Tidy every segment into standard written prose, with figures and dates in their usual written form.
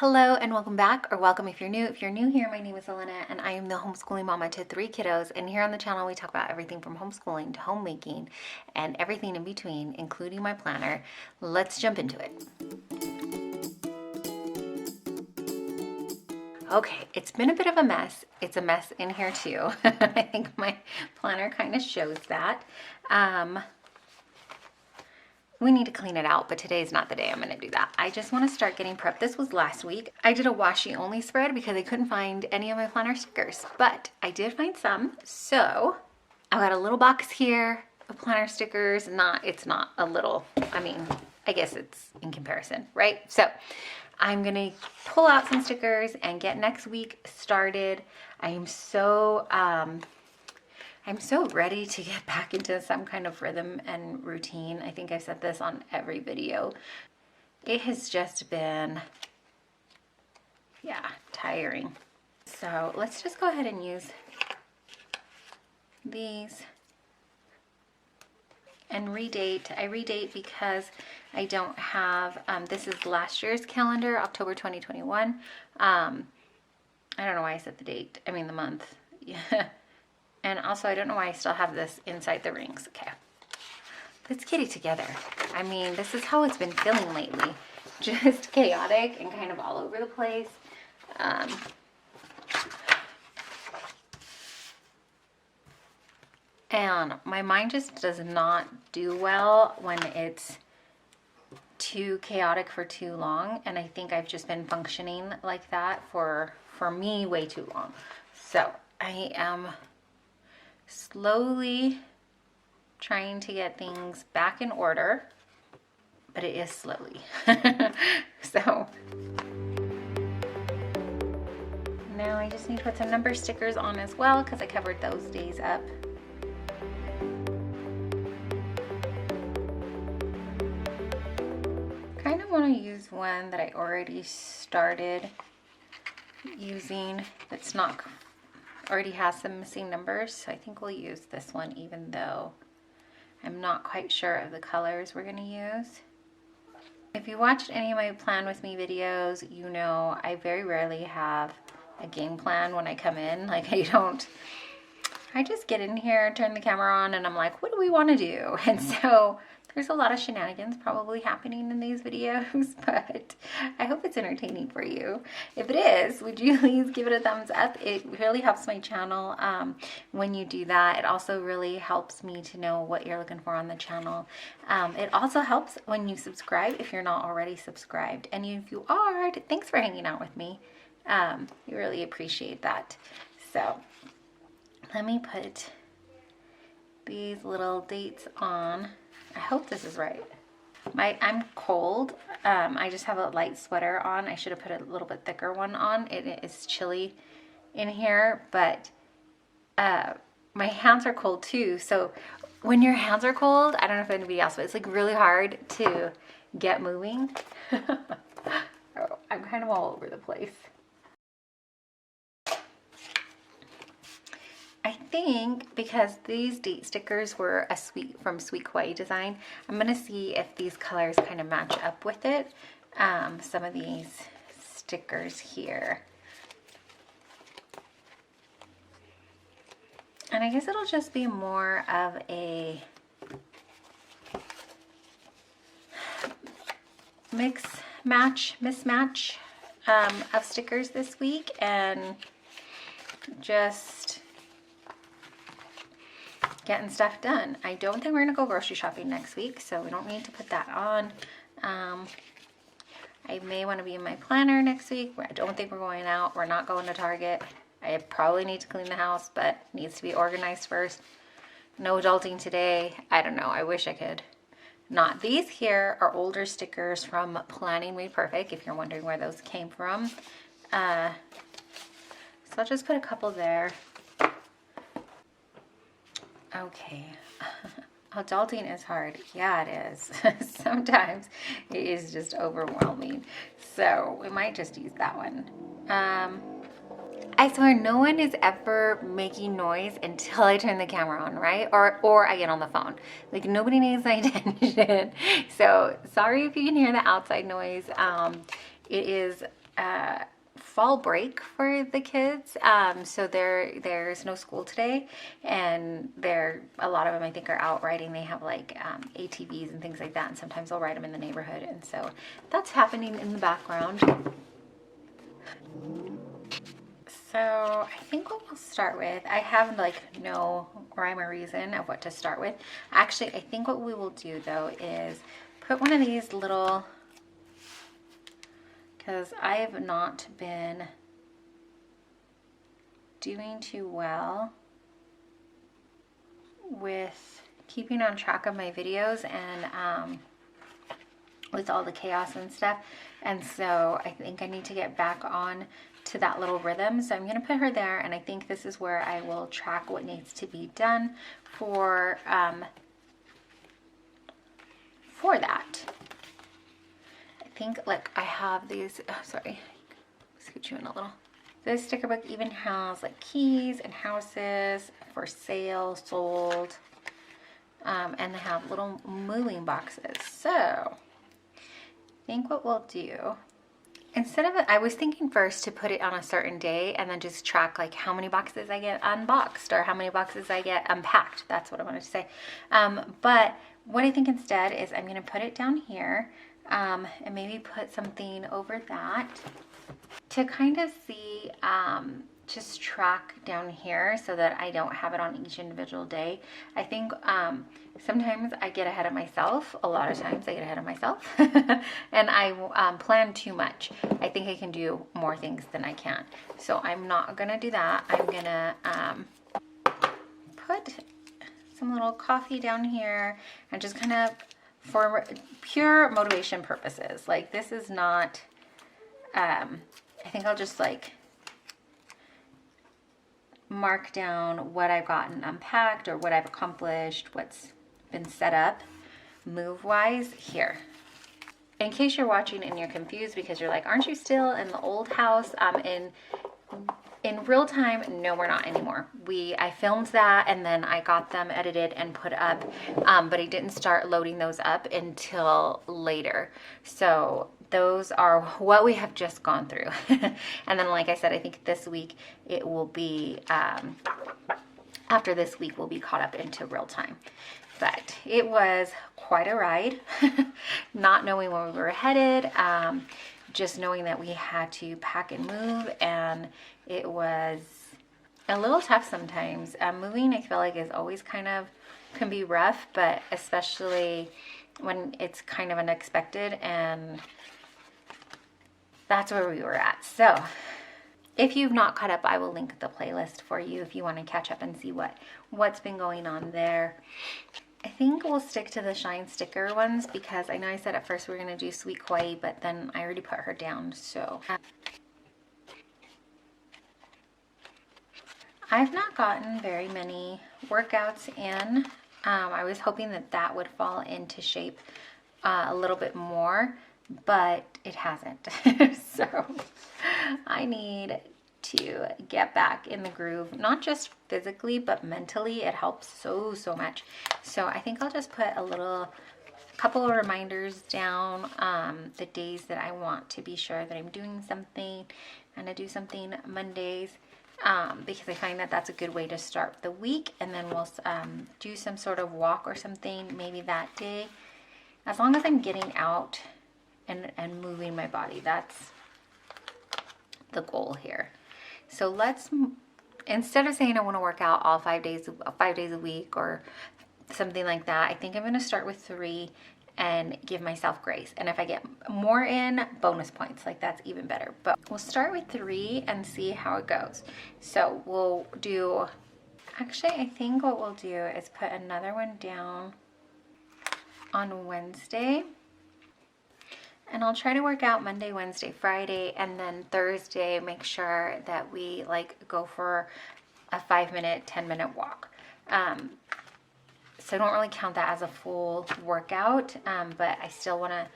Hello and welcome back, or welcome if you're new. If you're new here, my name is Elena and I am the homeschooling mama to 3 kiddos. And here on the channel, we talk about everything from homeschooling to homemaking and everything in between, including my planner. Let's jump into it. Okay, it's been a bit of a mess. It's a mess in here too. I think my planner kind of shows that. We need to clean it out, but today's not the day I'm going to do that. I just want to start getting prepped. This was last week. I did a washi only spread because I couldn't find any of my planner stickers, but I did find some. So I've got a little box here of planner stickers. It's not a little, I guess it's in comparison, right? So I'm going to pull out some stickers and get next week started. I'm so ready to get back into some kind of rhythm and routine. I think I've said this on every video. It has just been, tiring. So let's just go ahead and use these and redate. I redate because I don't have, this is last year's calendar, October 2021. I don't know why I said the date, the month. Yeah. And also, I don't know why I still have this inside the rings. Okay, let's get it together. This is how it's been feeling lately. Just chaotic and kind of all over the place. And my mind just does not do well when it's too chaotic for too long. And I think I've just been functioning like that for me way too long. So I am slowly trying to get things back in order, but it is slowly. So now I just need to put some number stickers on as well because I covered those days up. Kind of want to use one that I already started using that's not already has some missing numbers, so I think we'll use this one even though I'm not quite sure of the colors we're going to use. If you watched any of my plan with me videos, you know I very rarely have a game plan when I come in. I just get in here, turn the camera on, and I'm like, what do we want to do? And so there's a lot of shenanigans probably happening in these videos, but I hope it's entertaining for you. If it is, would you please give it a thumbs up? It really helps my channel when you do that. It also really helps me to know what you're looking for on the channel. It also helps when you subscribe if you're not already subscribed. And if you are, thanks for hanging out with me. We really appreciate that. So let me put these little dates on. I hope this is right. I'm cold. I just have a light sweater on. I should have put a little bit thicker one on. It is chilly in here, but my hands are cold too. So when your hands are cold, I don't know if anybody else, but it's like really hard to get moving. I'm kind of all over the place. I think because these date stickers were from Sweet Kawaii Design, I'm going to see if these colors kind of match up with it. Some of these stickers here. And I guess it'll just be more of a mismatch of stickers this week, and just getting stuff done. I don't think we're gonna go grocery shopping next week, so we don't need to put that on. I may want to be in my planner next week. I don't think we're going out. We're not going to Target. I probably need to clean the house, but it needs to be organized first. No adulting today. I don't know. I wish I could. Not. These here are older stickers from Planning Made Perfect, if you're wondering where those came from. So I'll just put a couple there. Okay. Adulting is hard. Yeah, it is. Sometimes it is just overwhelming. So we might just use that one. I swear no one is ever making noise until I turn the camera on, right? Or I get on the phone. Like, nobody needs my attention. So sorry if you can hear the outside noise. It is fall break for the kids. So there's no school today, and a lot of them I think are out riding. They have like ATVs and things like that, and sometimes they'll ride them in the neighborhood, and so that's happening in the background. So I think what we'll start with, I have like no rhyme or reason of what to start with. Actually, I think what we will do though is put one of these little, because I have not been doing too well with keeping on track of my videos and with all the chaos and stuff. And so I think I need to get back on to that little rhythm. So I'm going to put her there, and I think this is where I will track what needs to be done for that. I think, like, I have these, sorry, scoot you in a little. This sticker book even has like keys and houses for sale, sold, and they have little moving boxes. So I think what we'll do, instead of it, I was thinking first to put it on a certain day and then just track like how many boxes I get unboxed or how many boxes I get unpacked. That's what I wanted to say. But what I think instead is I'm going to put it down here and maybe put something over that to kind of see, just track down here so that I don't have it on each individual day. I think sometimes I get ahead of myself. A lot of times I get ahead of myself and I plan too much. I think I can do more things than I can. So I'm not gonna do that. I'm gonna put some little coffee down here and just kind of for pure motivation purposes. Like, this is not, I think I'll just like mark down what I've gotten unpacked or what I've accomplished, what's been set up move-wise here. In case you're watching and you're confused because you're like, aren't you still in the old house? In real time, no, we're not anymore. I filmed that and then I got them edited and put up, but I didn't start loading those up until later. So those are what we have just gone through. And then, like I said, I think this week it will be, after this week, we'll be caught up into real time. But it was quite a ride, not knowing where we were headed, just knowing that we had to pack and move, and it was a little tough sometimes. Moving, I feel like, is always can be rough, but especially when it's kind of unexpected, and that's where we were at. So if you've not caught up, I will link the playlist for you if you want to catch up and see what's been going on there. I think we'll stick to the shine sticker ones because I know I said at first we were going to do Sweet Koi, but then I already put her down. So I've not gotten very many workouts in. I was hoping that would fall into shape a little bit more, but it hasn't. So I need to get back in the groove, not just physically, but mentally. It helps so much. So I think I'll just put a couple of reminders down, the days that I want to be sure that I'm doing something. I'm gonna do something Mondays, because I find that that's a good way to start the week, and then we'll do some sort of walk or something maybe that day, as long as I'm getting out and moving my body. That's the goal here. So let's, instead of saying I want to work out all 5 days a week or something like that, I think I'm going to start with 3 and give myself grace. And if I get more in, bonus points, like that's even better. But we'll start with 3 and see how it goes. So we'll do, actually, I think what we'll do is put another one down on Wednesday. And I'll try to work out Monday, Wednesday, Friday, and then Thursday, make sure that we go for a 5-minute, 10-minute walk. So I don't really count that as a full workout, but I still want to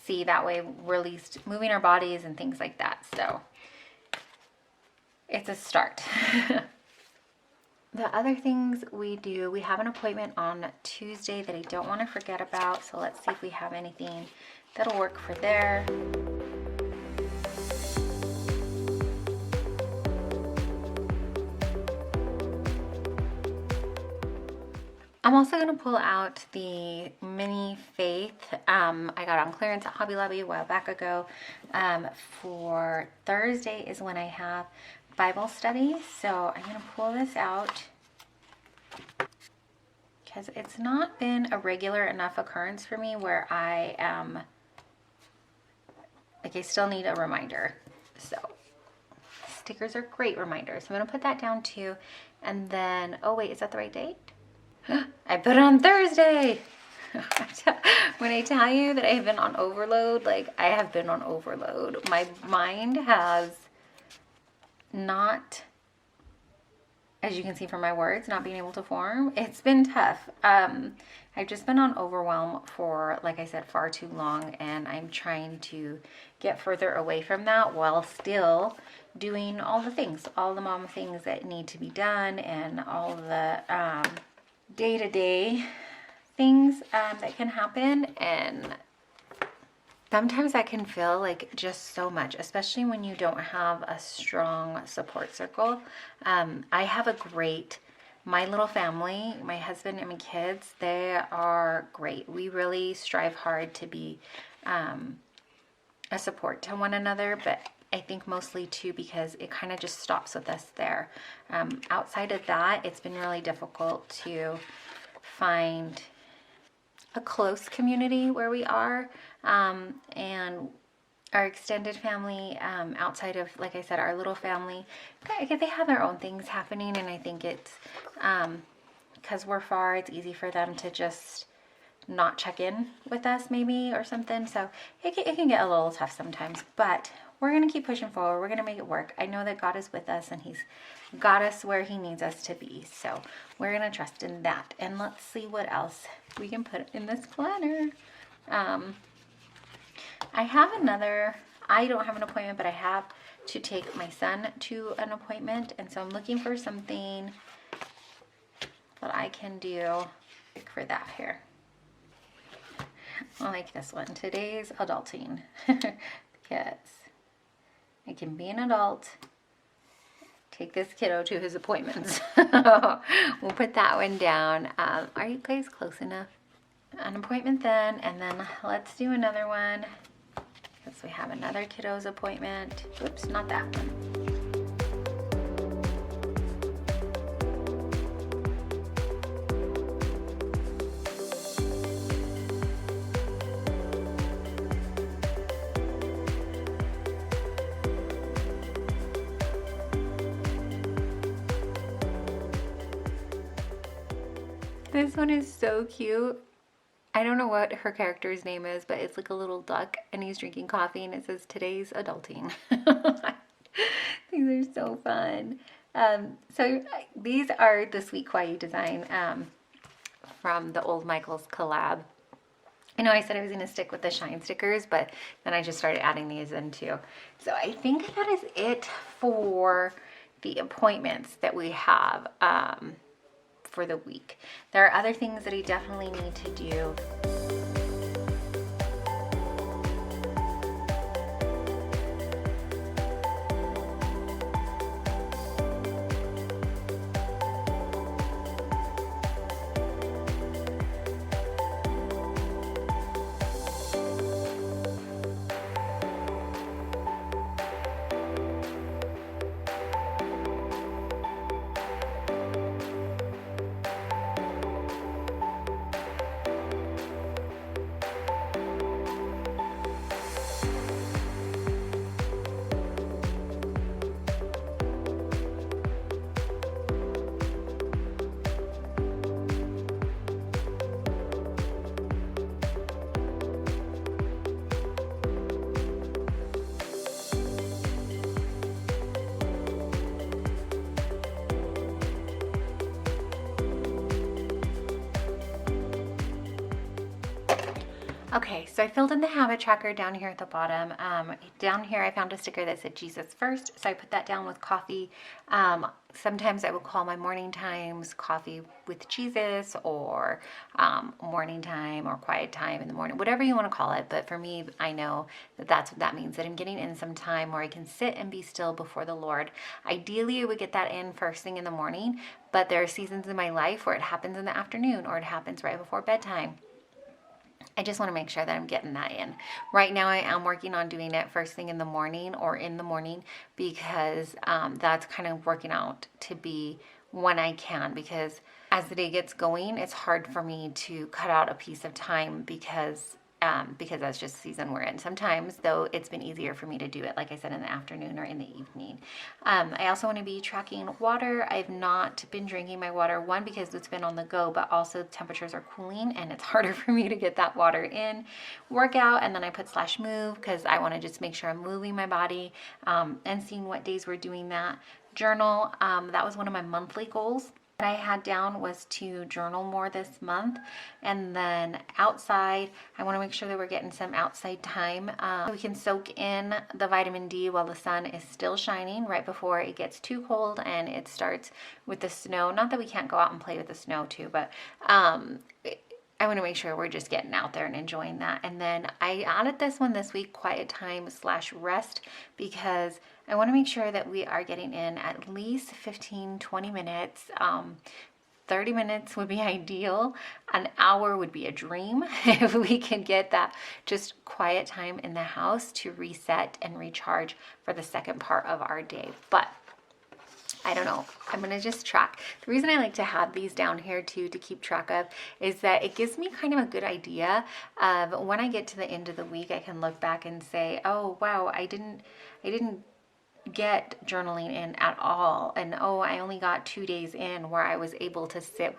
see that way we're at least moving our bodies and things like that. So it's a start. The other things we do, we have an appointment on Tuesday that I don't want to forget about. So let's see if we have anything that'll work for there. I'm also going to pull out the mini Faith. I got on clearance at Hobby Lobby a while back ago. For Thursday is when I have Bible study. So I'm going to pull this out because it's not been a regular enough occurrence for me where I am, like, I still need a reminder. So stickers are great reminders. I'm going to put that down too. And then, oh wait, is that the right date? I put it on Thursday. When I tell you that I have been on overload, like, I have been on overload. My mind has not, as you can see from my words, not being able to form. It's been tough. I've just been on overwhelm for, like I said, far too long, and I'm trying to get further away from that while still doing all the things, all the mom things that need to be done, and all the day-to-day things that can happen. And sometimes that can feel like just so much, especially when you don't have a strong support circle. I have a great, my little family, my husband and my kids, they are great. We really strive hard to be a support to one another, but I think mostly too because it kind of just stops with us there. Outside of that, it's been really difficult to find a close community where we are, and our extended family, outside of, like I said, our little family, they have their own things happening, and I think it's because we're far, it's easy for them to just not check in with us maybe or something. So it can get a little tough sometimes, but we're going to keep pushing forward. We're going to make it work. I know that God is with us and he's got us where he needs us to be. So we're going to trust in that. And let's see what else we can put in this planner. I have another, I don't have an appointment, but I have to take my son to an appointment. And so I'm looking for something that I can do for that here. I like this one. Today's adulting. Because I can be an adult, take this kiddo to his appointments. We'll put that one down. Are you guys close enough? An appointment then, and then let's do another one. Because we have another kiddo's appointment. Oops, not that one. This one is so cute. I don't know what her character's name is, but it's like a little duck and he's drinking coffee and it says today's adulting. These are so fun. So these are the Sweet Kawaii design from the Old Michael's collab. I know I said I was going to stick with the shine stickers, but then I just started adding these in too. So I think that is it for the appointments that we have for the week. There are other things that I definitely need to do. Okay, so I filled in the habit tracker down here at the bottom. Down here I found a sticker that said Jesus first, so I put that down with coffee. Sometimes I will call my morning times coffee with Jesus, or morning time or quiet time in the morning, whatever you want to call it. But for me, I know that that's what that means, that I'm getting in some time where I can sit and be still before the Lord. Ideally, I would get that in first thing in the morning, but there are seasons in my life where it happens in the afternoon or it happens right before bedtime. I just want to make sure that I'm getting that in. Right now I am working on doing it first thing in the morning or in the morning, because that's kind of working out to be when I can, because as the day gets going, it's hard for me to cut out a piece of time because that's just the season we're in. Sometimes, though, it's been easier for me to do it, like I said, in the afternoon or in the evening. I also want to be tracking water. I've not been drinking my water, one, because it's been on the go, but also temperatures are cooling and it's harder for me to get that water in. Workout, and then I put /move because I want to just make sure I'm moving my body, and seeing what days we're doing that. Journal, that was one of my monthly goals that I had down, was to journal more this month. And then outside, I want to make sure that we're getting some outside time, so we can soak in the vitamin D while the sun is still shining, right before it gets too cold and it starts with the snow. Not that we can't go out and play with the snow too, but I want to make sure we're just getting out there and enjoying that. And then I added this one this week, quiet time / rest, because I want to make sure that we are getting in at least 15, 20 minutes. 30 minutes would be ideal. An hour would be a dream if we could get that just quiet time in the house to reset and recharge for the second part of our day. But I don't know. I'm going to just track. The reason I like to have these down here too, to keep track of, is that it gives me kind of a good idea of when I get to the end of the week, I can look back and say, oh, wow, I didn't get journaling in at all, and oh, I only got 2 days in where I was able to sit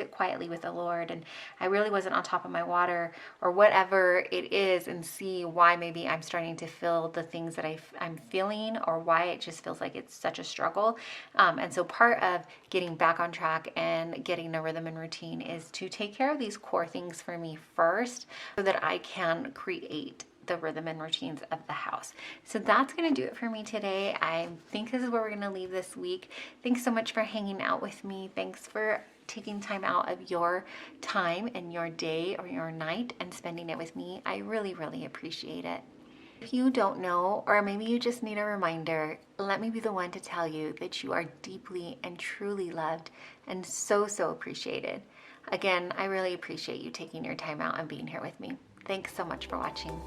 quietly with the Lord, and I really wasn't on top of my water, or whatever it is, and see why maybe I'm starting to feel the things that I'm feeling, or why it just feels like it's such a struggle. And so part of getting back on track and getting a rhythm and routine is to take care of these core things for me first, so that I can create the rhythm and routines of the house. So that's going to do it for me today. I think this is where we're going to leave this week. Thanks so much for hanging out with me. Thanks for taking time out of your time and your day or your night and spending it with me. I really, really appreciate it. If you don't know, or maybe you just need a reminder, let me be the one to tell you that you are deeply and truly loved and so, so appreciated. Again, I really appreciate you taking your time out and being here with me. Thanks so much for watching.